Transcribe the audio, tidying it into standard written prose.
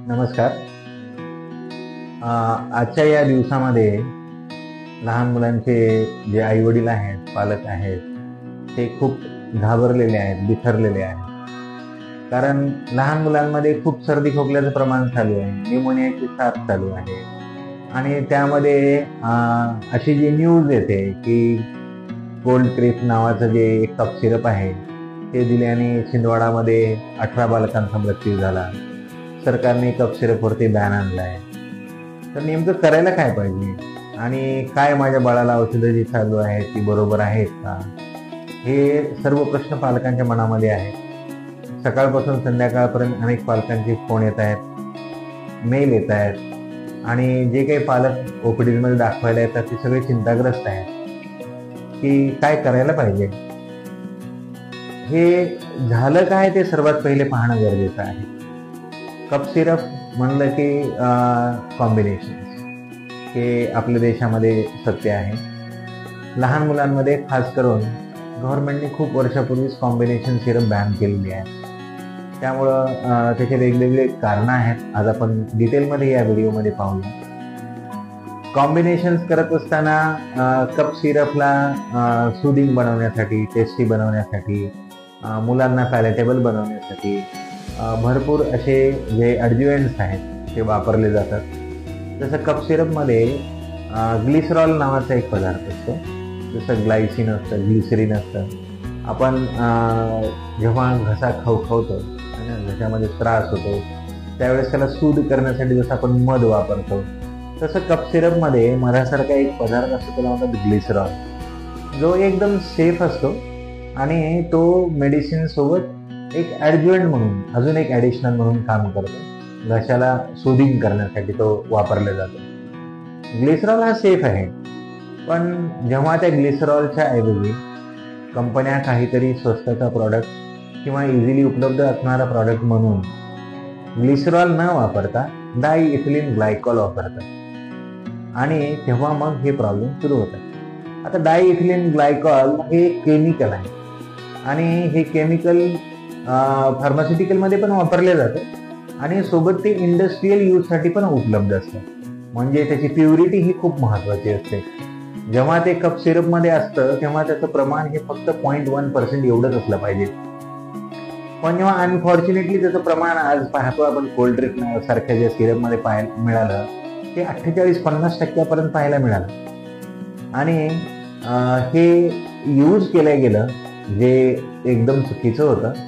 नमस्कार. आजच्या या दिवसामध्ये लहान मुलांचे जे आई वडील आहेत, पालक आहेत, ते खूप घाबरलेले आहेत, बिथरलेले आहेत. कारण लहान मुलांमध्ये खूप सर्दी खोकल्याचं प्रमाण चालू आहे, न्यूमोनियाची साथ चालू आहे. आणि त्यामध्ये अशी जी न्यूज येते की गोल्ड क्रिप नावाचं जे एक कफ सिरप आहे ते दिल्याने छिंदवाडामध्ये 18 बालकांचा मृत्यू झाला. सरकारने कफ सिरपवरती बॅन आणलाय. तर नेमकं करायला काय पाहिजे आणि काय माझ्या बाळाला औषधं जी चालू आहेत ती बरोबर आहेत का, हे सर्व प्रश्न पालकांच्या मनामध्ये आहेत. सकाळपासून संध्याकाळपर्यंत अनेक पालकांचे फोन येत आहेत, मेल येत आहेत आणि जे काही पालक ओपीडीमध्ये दाखवायला येतात ते सगळे चिंताग्रस्त आहेत की काय करायला पाहिजे. हे झालं काय ते सर्वात पहिले पाहणं गरजेचं आहे. कफ सिरप म्हणलं की कॉम्बिनेशन हे आपल्या देशामध्ये सत्य आहे. लहान मुलांमध्ये खास करून गव्हर्नमेंटने खूप वर्षापूर्वीच कॉम्बिनेशन सिरप बॅन केलेली आहे. त्यामुळं त्याचे वेगवेगळे कारणं आहेत. आज आपण डिटेलमध्ये या व्हिडिओमध्ये पाहूया. कॉम्बिनेशन्स करत असताना कफ सिरपला सुदिंग बनवण्यासाठी, टेस्टी बनवण्यासाठी, मुलांना पॅलेटेबल बनवण्यासाठी भरपूर असे जे ॲडज्युएंट्स आहेत ते वापरले जातात. जसं कफ सिरपमध्ये ग्लिसरॉल नावाचा एक पदार्थ असतो. जसं ग्लायसिन असतं, ग्लिसरीन असतं. आपण जेव्हा घसा खवखवतो आणि घशामध्ये त्रास होतो त्यावेळेस त्याला सूद करण्यासाठी जसं आपण मध वापरतो तसं कफ सिरपमध्ये मधासारखा एक पदार्थ असतो, त्याला म्हणतात ग्लिसरॉल, जो एकदम सेफ असतो आणि तो मेडिसिन सोबत एक ॲडज्युएंट म्हणून, अजून एक ॲडिशनल म्हणून काम करतो. घशाला सुदिंग करण्यासाठी तो वापरला जातो. ग्लिसरॉल हा सेफ आहे, पण जेव्हा त्या ग्लिसरॉलच्या ऐवजी कंपन्या काहीतरी स्वस्ताचा प्रॉडक्ट किंवा इझिली उपलब्ध असणारा प्रॉडक्ट म्हणून ग्लिसरॉल न वापरता डायइथिलीन ग्लायकॉल वापरतात आणि तेव्हा मग हे प्रॉब्लेम सुरू होतात. आता डायइथिलीन ग्लायकॉल हे केमिकल आहे आणि हे केमिकल फार्मास्युटिकलमध्ये पण वापरले जातं आणि सोबत ते इंडस्ट्रियल यूजसाठी पण उपलब्ध असतं. म्हणजे त्याची प्युरिटी ही खूप महत्त्वाची असते. जेव्हा ते कप सिरपमध्ये असतं तेव्हा त्याचं प्रमाण हे फक्त 0.1% एवढंच असलं पाहिजे. पण जेव्हा अनफॉर्च्युनेटली त्याचं प्रमाण आज पाहतो आपण कोल्ड ड्रिंक सारख्या ज्या सिरपमध्ये पाहायला मिळालं ते 48-50% पाहायला मिळालं. आणि हे यूज केलं गेलं जे एकदम चुकीचं होतं.